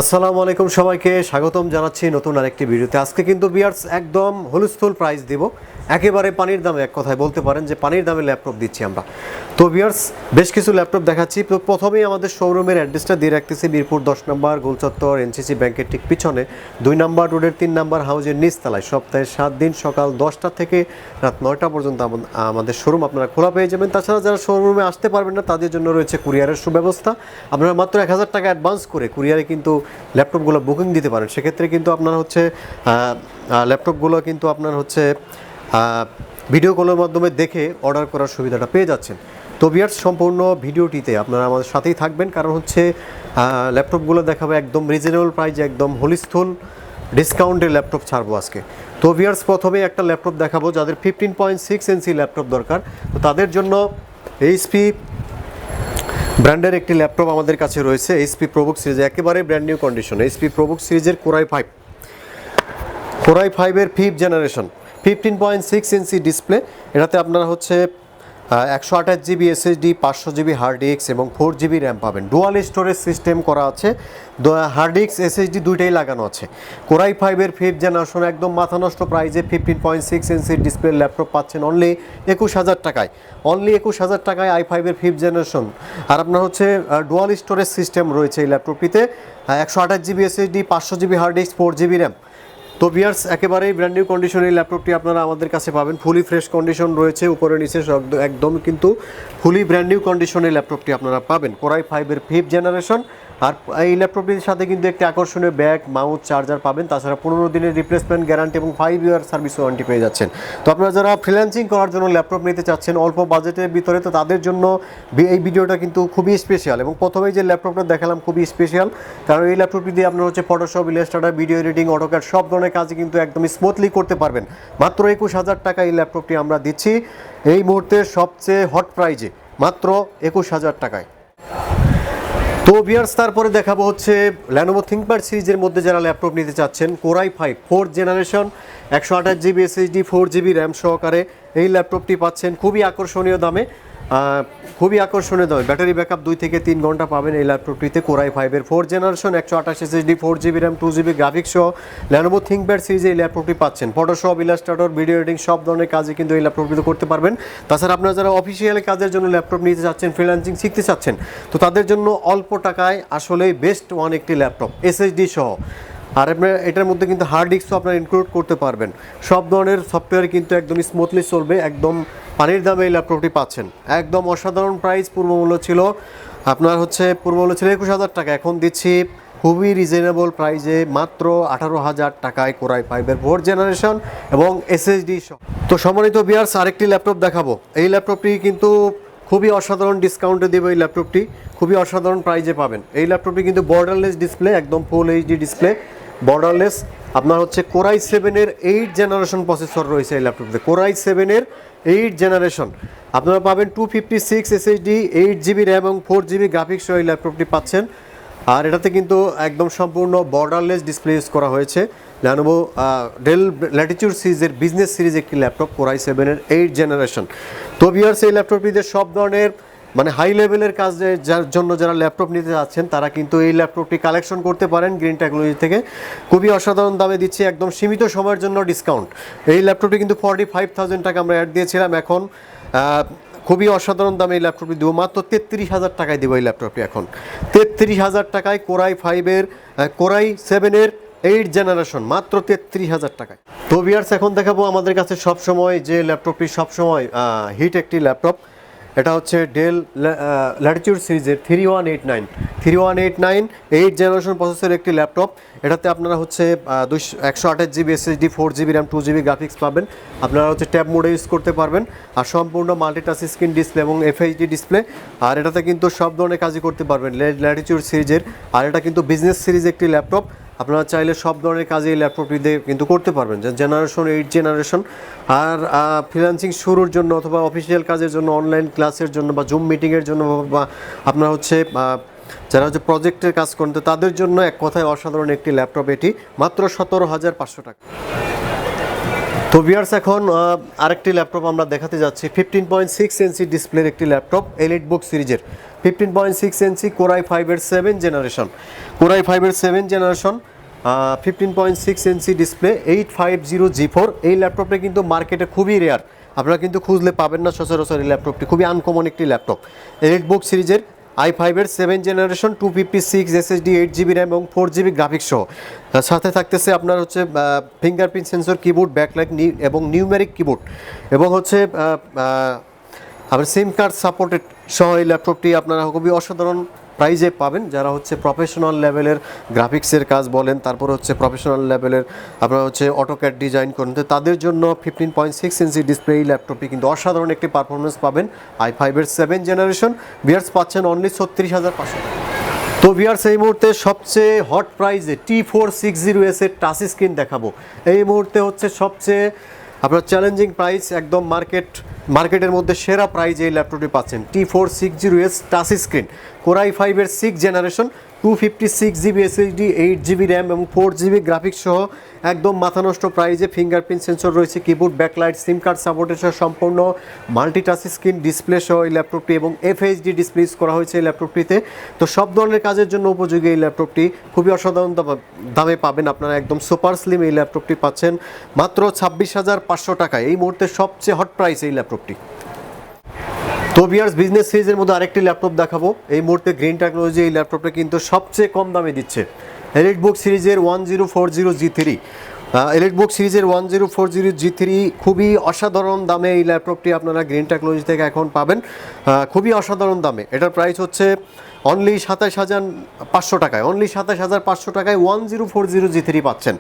আসসালামু আলাইকুম সবাইকে স্বাগতম জানাচ্ছি নতুন আরেকটি ভিডিওতে। আজকে কিন্তু ভিউয়ার্স একদম হোলসেল প্রাইস দিব, একেবারে পানির দামে, এক কথায় বলতে পারেন যে পানির দামে ল্যাপটপ দিচ্ছি আমরা। তো ভিউয়ার্স বেশ কিছু ল্যাপটপ দেখাচ্ছি। তো প্রথমেই আমাদের শোরুমের অ্যাড্রেসটা দিয়ে রাখতেছি, মিরপুর 10 নম্বর গোলচত্বর, এনসিসি ব্যাংকের ঠিক পিছনে 2 নম্বর রোডের 3 নম্বর হাউজের নিচতলায়। সপ্তাহে 7 দিন সকাল 10টা থেকে রাত 9টা পর্যন্ত আমাদের শোরুম আপনারা খোলা পেয়ে যাবেন। তাছাড়া যারা শোরুমে আসতে পারবেন না তাদের জন্য রয়েছে কুরিয়ারের সুব্যবস্থা। আপনারা মাত্র 1000 টাকা অ্যাডভান্স করে কুরিয়ারে কিন্তু ল্যাপটপগুলো বুকিং দিতে পারেন। সেক্ষেত্রে কিন্তু আপনার হচ্ছে ল্যাপটপগুলো কিন্তু আপনার হচ্ছে ভিডিও কলের মাধ্যমে দেখে অর্ডার করার সুবিধাটা পেয়ে যাচ্ছেন। তো ভিউয়ার্স সম্পূর্ণ ভিডিওটিতে আপনারা আমাদের সাথেই থাকবেন, কারণ হচ্ছে ল্যাপটপগুলো দেখাবো একদম রিজনেবল প্রাইসে, একদম হোলসেল ডিসকাউন্টের ল্যাপটপ ছাড়বো আজকে। তো ভিউয়ার্স প্রথমে একটা ল্যাপটপ দেখাবো যাদের 15.6 ইঞ্চি ল্যাপটপ দরকার, তো তাদের জন্য এইচপি ব্র্যান্ডের একটি ল্যাপটপ আমাদের কাছে রয়েছে। এইচপি প্রোবুক সিরিজ, একেবারে brand new condition. HP ProBook সিরিজের কোরাই 5-এর 5th জেনারেশন, 15.6 ইঞ্চি ডিসপ্লে। এটাতে আপনারা হচ্ছে 128 GB SSD, 500 GB hard disk এবং 4 জিবি র্যাম পাবেন। ডুয়াল স্টোরেজ সিস্টেম করা আছে, হার্ড ডিস্ক এসএসডি দুইটাই লাগানো আছে। কোরাই 5-এর 5th জেনারেশন একদম মাথা নষ্ট প্রাইজে 15.6 ইঞ্চি ডিসপ্লে ল্যাপটপ পাচ্ছেন অনলি 21,000 টাকায়। অনলি 21,000 টাকায় i5-এর 5th জেনারেশন। আর আপনার হচ্ছে ডুয়াল স্টোরেজ সিস্টেম রয়েছে এই ল্যাপটপটিতে, 128 GB SSD, 500 GB hard disk, 4 GB RAM. তো ভিউয়ার্স একেবারেই ব্র্যান্ড নিউ কন্ডিশন এই ল্যাপটপটি আপনারা আমাদের কাছে পাবেন। ফুলি ফ্রেশ কন্ডিশন রয়েছে, উপরে নিচে একদম কিন্তু ফুলি ব্র্যান্ড নিউ কন্ডিশনের ল্যাপটপটি আপনারা পাবেন। কোরাই 5-এর 5th জেনারেশন। আর এই ল্যাপটপটির সাথে কিন্তু একটি আকর্ষণীয় ব্যাগ, মাউস, চার্জার পাবেন। তাছাড়া 15 দিনের রিপ্লেসমেন্ট গ্যারান্টি এবং 5 ইয়ার সার্ভিস ওয়ারেন্টি পেয়ে যাচ্ছেন। তো আপনারা যারা ফ্রিল্যান্সিং করার জন্য ল্যাপটপ নিতে চাচ্ছেন অল্প বাজেটের ভিতরে, তো তাদের জন্য এই ভিডিওটা কিন্তু খুবই স্পেশাল। এবং প্রথমেই যে ল্যাপটপটা দেখালাম খুবই স্পেশাল, কারণ এই ল্যাপটপটি দিয়ে আপনার হচ্ছে Photoshop, Illustrator, video editing, AutoCAD সব ধরনের কাজই কিন্তু একদম স্মুথলি করতে পারবেন। মাত্র 21,000 টাকা এই ল্যাপটপটি আমরা দিচ্ছি এই মুহূর্তের সবচেয়ে হট প্রাইজে, মাত্র 21,000 টাকায়। তো ভিউয়ার্স তারপরে দেখাবো হচ্ছে লেনোভো থিংকপ্যাড সিরিজের মধ্যে যারা ল্যাপটপ নিতে চাচ্ছেন, core i 5 4th generation, 128 GB SSD, 4 GB RAM সহকারে এই ল্যাপটপটি পাচ্ছেন খুবই আকর্ষণীয় দামে। ব্যাটারি ব্যাকআপ 2 থেকে 3 ঘন্টা পাবেন এই ল্যাপটপটিতে। কোরাই 5-এর 4th generation, 128 SSD, 4 GB RAM, 2 GB graphics সহ লেনোভো থিংকপ্যাড সিরিজে এই ল্যাপটপটি পাচ্ছেন। ফটোশপ, ইলাস্ট্রেটর, ভিডিও এডিটিং সব ধরনের কাজে কিন্তু এই ল্যাপটপটিতে করতে পারবেন। তাছাড়া আপনারা যারা অফিসিয়াল কাজের জন্য ল্যাপটপ নিতে চাচ্ছেন, ফ্রিল্যান্সিং শিখতে চাচ্ছেন, তো তাদের জন্য অল্প টাকায় আসলেই বেস্ট ওয়ান একটি ল্যাপটপ, এসএসডি সহ। আর আপনার এটার মধ্যে কিন্তু হার্ড ডিস্কও আপনারা ইনক্লুড করতে পারবেন। সব ধরনের সফটওয়্যার কিন্তু একদম স্মুথলি চলবে। একদম পানির দামে এই ল্যাপটপটি পাচ্ছেন, একদম অসাধারণ প্রাইস। পূর্বমূল্য ছিল 21,000 টাকা, এখন দিচ্ছি খুবই রিজনেবল প্রাইসে মাত্র 18,000 টাকায় কোরাই 5-এর 4th জেনারেশন এবং এসএসডি সহ। তো সম্মানিত ভিউয়ার্স আরেকটি ল্যাপটপ দেখাবো। এই ল্যাপটপটি কিন্তু খুবই অসাধারণ ডিসকাউন্টে দেবে। এই ল্যাপটপটি খুবই অসাধারণ প্রাইজে পাবেন। এই ল্যাপটপটি কিন্তু বর্ডারলেস ডিসপ্লে, একদম ফুল এইচডি ডিসপ্লে, বর্ডারলেস। আপনার হচ্ছে কোরাই 7-এর 8th জেনারেশন প্রসেসর রয়েছে এই ল্যাপটপটিতে। কোরাই 7-এর 8th জেনারেশন আপনারা পাবেন 256 এসএসডি, 8 জিবি র্যাম এবং 4 জিবি গ্রাফিক্স সহ এই ল্যাপটপটি পাচ্ছেন। আর এটাতে কিন্তু একদম সম্পূর্ণ বর্ডারলেস ডিসপ্লে ইউজ করা হয়েছে। লেনোভো ডেল ল্যাটিটিউড সিরিজের বিজনেস সিরিজ একটি ল্যাপটপ, কোরাই 7-এর 8th জেনারেশন। তো ভিউয়ার্স এই ল্যাপটপটিতে সব ধরনের হাই লেভেলের কাজের জন্য যারা ল্যাপটপ নিতে যাচ্ছেন তারা কিন্তু এই ল্যাপটপটি কালেকশন করতে পারেন গ্রিন টেকনোলজি থেকে। খুবই অসাধারণ দামে দিচ্ছি, একদম সীমিত সময়ের জন্য ডিসকাউন্ট। এই ল্যাপটপটি কিন্তু 45,000 টাকা আমরা অ্যাড দিয়েছিলাম, এখন খুবই অসাধারণ দামে এই ল্যাপটপটি দেবো মাত্র 33,000 টাকায় দেবো এই ল্যাপটপটি এখন 33,000 টাকায়। কোরাই 7-এর 8th জেনারেশন মাত্র 33,000 টাকায়। তো ভিউয়ার্স এখন দেখাবো আমাদের কাছে সবসময় যে ল্যাপটপটি সবসময় হিট একটি ল্যাপটপ, এটা হচ্ছে ডেল ল্যাটিটিউড সিরিজের 3189 8th জেনারেশন প্রসেসরের একটি ল্যাপটপ। এটাতে আপনারা হচ্ছে 128 GB SSD, 4 GB RAM, 2 GB graphics পাবেন। আপনারা হচ্ছে ট্যাব মোডে ইউজ করতে পারবেন। আর সম্পূর্ণ মাল্টিটাচ স্ক্রিন ডিসপ্লে এবং এফএইচডি ডিসপ্লে। আর এটাতে কিন্তু সব ধরনের কাজই করতে পারবেন ল্যাটিটিউড সিরিজের। আর এটা কিন্তু বিজনেস সিরিজ একটি ল্যাপটপ, আপনারা চাইলে সব ধরনের কাজে এই ল্যাপটপটি দিয়ে কিন্তু করতে পারবেন। Generation 8th generation. আর ফ্রিল্যান্সিং শুরুর জন্য অথবা অফিসিয়াল কাজের জন্য, অনলাইন ক্লাসের জন্য বা জুম মিটিংয়ের জন্য, বা আপনার হচ্ছে যারা হচ্ছে প্রজেক্টের কাজ করেন, তাদের জন্য এক কথায় অসাধারণ একটি ল্যাপটপ এটি, মাত্র 17,500 টাকা। তো ভিউয়ার্স এখন আরেকটি ল্যাপটপ আমরা দেখাতে যাচ্ছি, 15.6 ইঞ্চি ডিসপ্লের একটি ল্যাপটপ, এলিট বুক সিরিজের। 15.6 ইঞ্চি কোরাই 5-এর 7 জেনারেশন, কোরাই 5-এর 7 জেনারেশন, 15.6 ইঞ্চি ডিসপ্লে, 850G4। এই ল্যাপটপটা কিন্তু মার্কেটে খুবই রেয়ার, আপনারা কিন্তু খুঁজলে পাবেন না সচরাচর। এই ল্যাপটপটি খুবই আনকমন একটি ল্যাপটপ। এলিটবুক সিরিজের i5-এর 7 জেনারেশন, 256 SSD, 8GB র্যাম এবং 4GB গ্রাফিক্স সহ। সাথে থাকতেছে আপনার হচ্ছে ফিঙ্গারপ্রিন্ট সেন্সর কিবোর্ড, ব্যাকলাইট এবং নিউমেরিক কিবোর্ড, এবং হচ্ছে আবার সিম কার্ড সাপোর্টেড সহ এই ল্যাপটপটি আপনারা খুবই অসাধারণ প্রাইজে পাবেন। যারা হচ্ছে প্রফেশনাল লেভেলের গ্রাফিক্সের কাজ বলেন, তারপর হচ্ছে প্রফেশনাল লেভেলের আপনারা হচ্ছে অটোক্যাড ডিজাইন করেন, তো তাদের জন্য 15.6 ইঞ্চি ডিসপ্লে এই ল্যাপটপটি কিন্তু অসাধারণ একটি পারফরমেন্স পাবেন। i5-এর 7 জেনারেশন ভিয়ার্স পাচ্ছেন অনলি 36,500 টাকা। তো ভিয়ার্স এই মুহূর্তে সবচেয়ে হট প্রাইজে T460S এর টাচ স্ক্রিন দেখাবো। এই মুহূর্তে হচ্ছে সবচেয়ে আপনার চ্যালেঞ্জিং প্রাইস, একদম মার্কেটের মধ্যে সেরা প্রাইজ এই ল্যাপটপটি পাচ্ছেন। T460S টাচ স্ক্রিন, কোরাই 5-এর 6 generation, 256GB SSD, 8GB RAM এবং 4GB গ্রাফিক্স সহ একদম মাথা নষ্ট প্রাইজে। ফিঙ্গারপ্রিন্ট সেন্সর রয়েছে, কিবোর্ড, ব্যাকলাইট, সিম কার্ড সাপোর্টের সহ সম্পূর্ণ মাল্টি টাচ স্ক্রিন ডিসপ্লে সহ এই ল্যাপটপটি, এবং FHD ডিসপ্লে ইউজ করা হয়েছে এই ল্যাপটপটিতে। তো সব ধরনের কাজের জন্য উপযোগী এই ল্যাপটপটি, খুবই অসাধারণ দামে পাবেন আপনারা। একদম সুপার স্লিম এই ল্যাপটপটি পাচ্ছেন মাত্র 26,500 টাকায়। এই মুহূর্তে সবচেয়ে হট প্রাইস এই ল্যাপটপটি। তো ভিউয়ার্স বিজনেস সিরিজের মধ্যে আরেকটি ল্যাপটপ দেখাবো। এই মুহূর্তে গ্রিন টেকনোলজি এই ল্যাপটপটা কিন্তু সবচেয়ে কম দামে দিচ্ছে। এলিটবুক সিরিজের 1040G3, এলিটবুক সিরিজের 1040G3 খুবই অসাধারণ দামে এই ল্যাপটপটি আপনারা গ্রিন টেকনোলজি থেকে এখন পাবেন, খুবই অসাধারণ দামে। এটার প্রাইস হচ্ছে অনলি 27,500 টাকায়, অনলি 27,500 টাকায় 1040G3 পাচ্ছেন।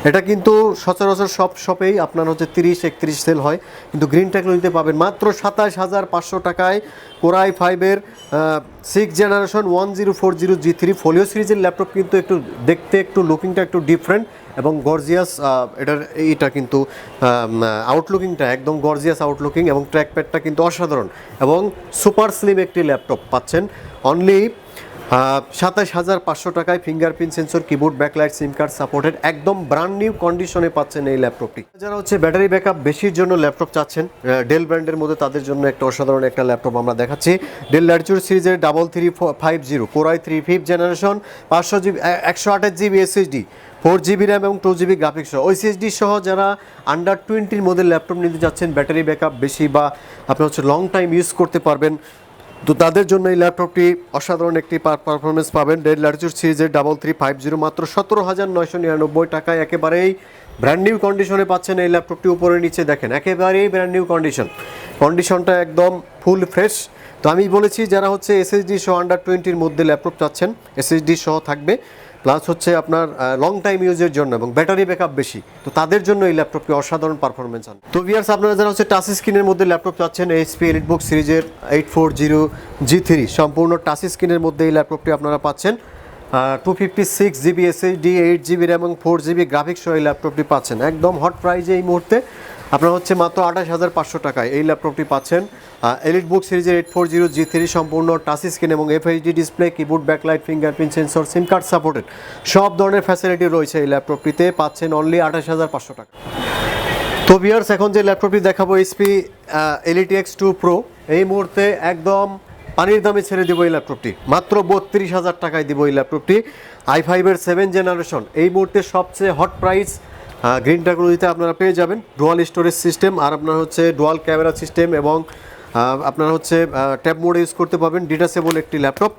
এটা কিন্তু সচরাচর সব শপেই আপনার হচ্ছে 30-31 সেল হয়, কিন্তু গ্রিন টেকনোলজিতে পাবেন মাত্র 27,500 টাকায় কোরাই 5-এর 6 জেনারেশন 1040G3 ফোলিও সিরিজের ল্যাপটপ। কিন্তু একটু দেখতে একটু লুকিংটা একটু ডিফারেন্ট এবং গর্জিয়াস, এইটা কিন্তু আউটলুকিংটা একদম গর্জিয়াস আউটলুকিং, এবং ট্র্যাকপ্যাডটা কিন্তু অসাধারণ এবং সুপার স্লিম একটি ল্যাপটপ পাচ্ছেন অনলি 27,500 টাকায়। Fingerprint sensor, keyboard, backlight, SIM card supported, একদম ব্র্যান্ড নিউ কন্ডিশনে পাচ্ছেন এই ল্যাপটপটি। যারা হচ্ছে ব্যাটারি ব্যাকআপ বেশির জন্য ল্যাপটপ চাচ্ছেন ডেল ব্র্যান্ডের মধ্যে, তাদের জন্য একটা অসাধারণ একটা ল্যাপটপ আমরা দেখাচ্ছি। ডেল ল্যাটিটিউড সিরিজের 3350 core i 3 5th generation, 128GB SSD, 4GB RAM এবং 2GB গ্রাফিক্স সহ OSSD সহ যারা আন্ডার 20-র মধ্যে ল্যাপটপ নিতে যাচ্ছেন, ব্যাটারি ব্যাকআপ বেশি বা আপনি হচ্ছে লং টাইম ইউজ করতে পারবেন, তো তাদের জন্য এই ল্যাপটপটি অসাধারণ একটি পারফরমেন্স পাবেন। ডেল ল্যাটিটিউড সিরিজের 3350 মাত্র 17,999 টাকায় একেবারেই ব্র্যান্ড নিউ কন্ডিশনে পাচ্ছেন এই ল্যাপটপটি। উপরে নিচে দেখেন একেবারেই ব্র্যান্ড নিউ কন্ডিশনটা একদম ফুল ফ্রেশ। তো আমি বলেছি যারা হচ্ছে SSD সহ আন্ডার 20-র মধ্যে ল্যাপটপ চাচ্ছেন, SSD সহ থাকবে, প্লাস হচ্ছে আপনার লং টাইম ইউজের জন্য এবং ব্যাটারি ব্যাকআপ বেশি, তো তাদের জন্য এই ল্যাপটপটি অসাধারণ পারফরমেন্স আন। তো ভিউয়ার্স আপনারা যারা হচ্ছে টাচ স্ক্রিনের মধ্যে ল্যাপটপ চাচ্ছেন, HP এলিটবুক সিরিজের 840G3 সম্পূর্ণ টাচ স্ক্রিনের মধ্যে এই ল্যাপটপটি আপনারা পাচ্ছেন। 256GB SSD, 8GB র্যাম এবং 4GB গ্রাফিক্স সহ এই ল্যাপটপটি পাচ্ছেন একদম হট প্রাইজে। এই মুহূর্তে আপনারা হচ্ছে মাত্র 28,500 টাকায় এই ল্যাপটপটি পাচ্ছেন। এলিটবুক সিরিজের 840G3 সম্পূর্ণ টাচ স্ক্রিন এবং FHD display, keyboard, backlight, fingerprint sensor, সিম কার্ড সাপোর্টেড সব ধরনের ফ্যাসিলিটি রয়েছে এই ল্যাপটপটিতে, পাচ্ছেন অনলি 28,500 টাকা। তো ভিউয়ার্স এখন যে ল্যাপটপটি দেখাবো HP Elite-X2 Pro, এই মুহূর্তে একদম পানির দামে ছেড়ে দেবো এই ল্যাপটপটি, মাত্র 32,000 টাকায় দেবো এই ল্যাপটপটি। i5-এর 7 জেনারেশন এই মুহূর্তে সবচেয়ে হট প্রাইস গ্রিন টেকনোলজিতে আপনারা পেয়ে যাবেন। ডুয়াল স্টোরেজ সিস্টেম আর আপনার হচ্ছে ডুয়াল ক্যামেরা সিস্টেম এবং আপনারা হচ্ছে ট্যাব মোড ইউজ করতে পারবেন। ডিটাচেবল একটি ল্যাপটপ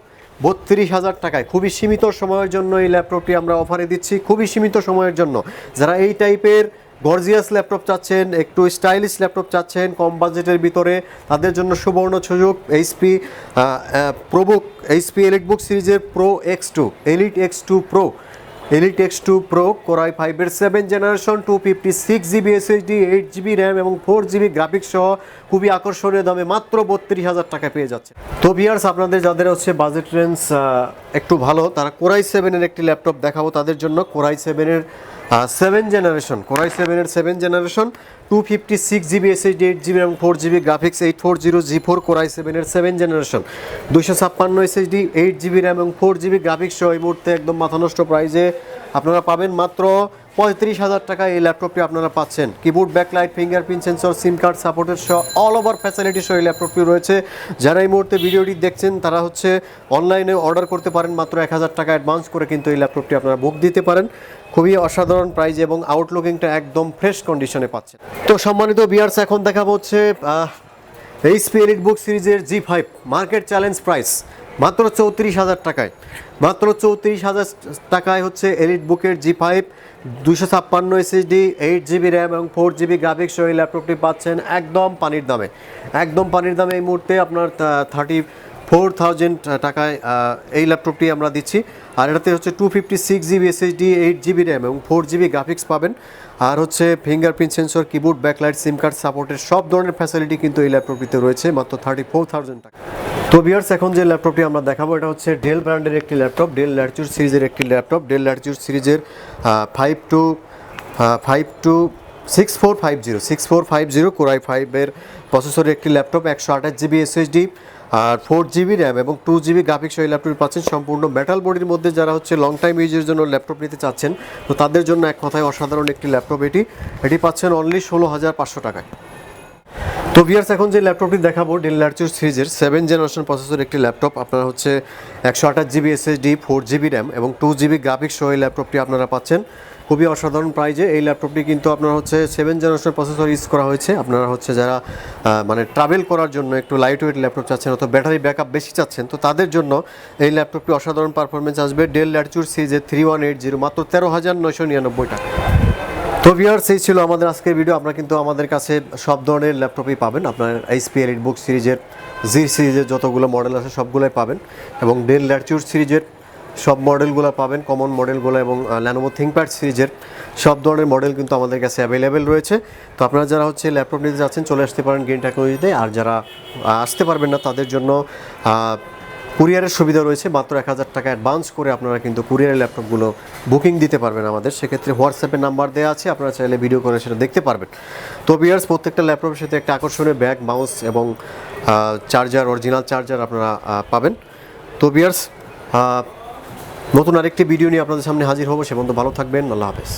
32,000 টাকায় খুবই সীমিত সময়ের জন্য এই ল্যাপটপটি আমরা অফারে দিচ্ছি, খুবই সীমিত সময়ের জন্য। যারা এই টাইপের গর্জিয়াস ল্যাপটপ চাচ্ছেন, একটু স্টাইলিশ ল্যাপটপ চাচ্ছেন কম বাজেটের ভিতরে, তাদের জন্য সুবর্ণ সুযোগ। HP এলিটবুক সিরিজের Elite-X2 Pro কোরাই 5-এর 7 generation, 256GB SSD, 8GB RAM এবং 4GB গ্রাফিক্স সহ খুবই আকর্ষণীয় দামে মাত্র 32,000 টাকায় পেয়ে যাচ্ছে। তো ভিউয়ার্স আপনাদের যাদের হচ্ছে বাজেট রেঞ্জ একটু ভালো, তারা কোরাই 7-এর একটি ল্যাপটপ দেখাবো তাদের জন্য। কোরাই 7-এর 7 জেনারেশন 256GB SSD, 8GB এবং 4GB গ্রাফিক্স, 840G4 কোরাই 7-এর 7 জেনারেশন, 256 SSD, 8GB র্যাম এবং 4GB গ্রাফিক্স সহ এই মুহূর্তে একদম মাথা নষ্ট প্রাইজে আপনারা পাবেন মাত্র 35,000 টাকায় এই ল্যাপটপটি আপনারা পাচ্ছেন। কিবোর্ড, ব্যাকলাইট, ফিঙ্গারপ্রিন্ট সেন্সর, সিম কার্ড সাপোর্টের সহ অল ওভার ফ্যাসিলিটি সহ এই ল্যাপটপটি রয়েছে। যারা এই মুহূর্তে ভিডিওটি দেখছেন তারা হচ্ছে অনলাইনে অর্ডার করতে পারেন, মাত্র 1,000 টাকা অ্যাডভান্স করে কিন্তু এই ল্যাপটপটি আপনারা বুক দিতে পারেন। খুবই অসাধারণ প্রাইস এবং আউটলুকিংটা একদম ফ্রেশ কন্ডিশনে পাচ্ছেন। তো সম্মানিত ভিউয়ার্স, এখন দেখা হচ্ছে এইচপি এলিটবুক সিরিজের G5 মার্কেট চ্যালেঞ্জ প্রাইস মাত্র 34,000 টাকায়। মাত্র 34,000 টাকায় হচ্ছে এলিটবুকের G5 256 SSD, 8GB র্যাম এবং 4GB গ্রাফিক্স সহ এই ল্যাপটপটি পাচ্ছেন একদম পানির দামে। একদম পানির দামে এই মুহূর্তে আপনার 34,000 টাকায় এই ল্যাপটপটি আমরা দিচ্ছি। আর এটাতে হচ্ছে 256GB SSD, 8GB র্যাম এবং 4GB গ্রাফিক্স পাবেন। আর হচ্ছে fingerprint sensor, keyboard, backlight, SIM card সাপোর্টের সব ধরনের ফ্যাসিলিটি কিন্তু এই ল্যাপটপটিতে রয়েছে মাত্র 34,000 টাকা। তো ভিউয়ার্স, এখন যে ল্যাপটপটি আমরা দেখাবো এটা হচ্ছে ডেল ব্র্যান্ডের একটি ল্যাপটপ, ডেল ল্যাটিটিউড সিরিজের একটি ল্যাপটপ। ডেল ল্যাটিটিউড সিরিজের 6450 কোরাই 5-এর প্রসেসরের একটি ল্যাপটপ, 128GB SSD আর 4GB র্যাম এবং 2GB গ্রাফিক্স এই ল্যাপটপ পাচ্ছেন সম্পূর্ণ মেটাল বডির মধ্যে। যারা হচ্ছে লং টাইম ইউজের জন্য ল্যাপটপ নিতে চাচ্ছেন তো তাদের জন্য এক কথায় অসাধারণ একটি ল্যাপটপ এটি পাচ্ছেন অনলি 16,500 টাকায়। তো ভিউয়ার্স, এখন যে ল্যাপটপটি দেখাবো ডেল ল্যাটিটিউড সিরিজের 7th জেনারেশন প্রসেসর একটি ল্যাপটপ। আপনারা হচ্ছে 128GB SSD, 4GB র্যাম এবং 2GB গ্রাফিক্স সহ এই ল্যাপটপটি আপনারা পাচ্ছেন খুবই অসাধারণ প্রাইজে। এই ল্যাপটপটি কিন্তু আপনার হচ্ছে 7th জেনারেশন প্রসেসর ইউজ করা হয়েছে। আপনারা হচ্ছে যারা মানে ট্রাভেল করার জন্য একটু লাইট ওয়েট ল্যাপটপ চাচ্ছেন অথবা ব্যাটারি ব্যাকআপ বেশি চাচ্ছেন তো তাদের জন্য এই ল্যাপটপটি অসাধারণ পারফরমেন্স আসবে। ডেল ল্যাটিটিউড সিরিজের 3180 মাত্র 13,999 টাকা। তো ভিউয়ার্স, এই ছিল আমাদের আজকের ভিডিও। আপনারা কিন্তু আমাদের কাছে সব ধরনের ল্যাপটপই পাবেন। আপনার এইচপি এলিটবুক সিরিজের সিরিজের যতগুলো মডেল আছে সবগুলোই পাবেন এবং ডেল ল্যাটিটিউড সিরিজের সব মডেলগুলো পাবেন, কমন মডেলগুলো এবং লেনোভো থিংকপ্যাড সিরিজের সব ধরনের মডেল কিন্তু আমাদের কাছে অ্যাভেলেবেল রয়েছে। তো আপনারা যারা হচ্ছে ল্যাপটপ নিতে যাচ্ছেন চলে আসতে পারেন গ্রিন টেকনোলজিতে। আর যারা আসতে পারবেন না তাদের জন্য কুরিয়ারের সুবিধা রয়েছে। মাত্র 1,000 টাকা অ্যাডভান্স করে আপনারা কিন্তু কুরিয়ারের ল্যাপটপগুলো বুকিং দিতে পারবেন আমাদের। সেক্ষেত্রে হোয়াটসঅ্যাপের নাম্বার দেওয়া আছে, আপনারা চাইলে ভিডিও করে সেটা দেখতে পারবেন। তো ভিউয়ার্স, প্রত্যেকটা ল্যাপটপের সাথে একটা আকর্ষণীয় ব্যাগ, মাউস এবং চার্জার, অরিজিনাল চার্জার আপনারা পাবেন। তো ভিউয়ার্স, নতুন আরেকটি ভিডিও নিয়ে আপনাদের সামনে হাজির হবো। সে পর্যন্ত ভালো থাকবেন। আল্লাহ হাফেজ।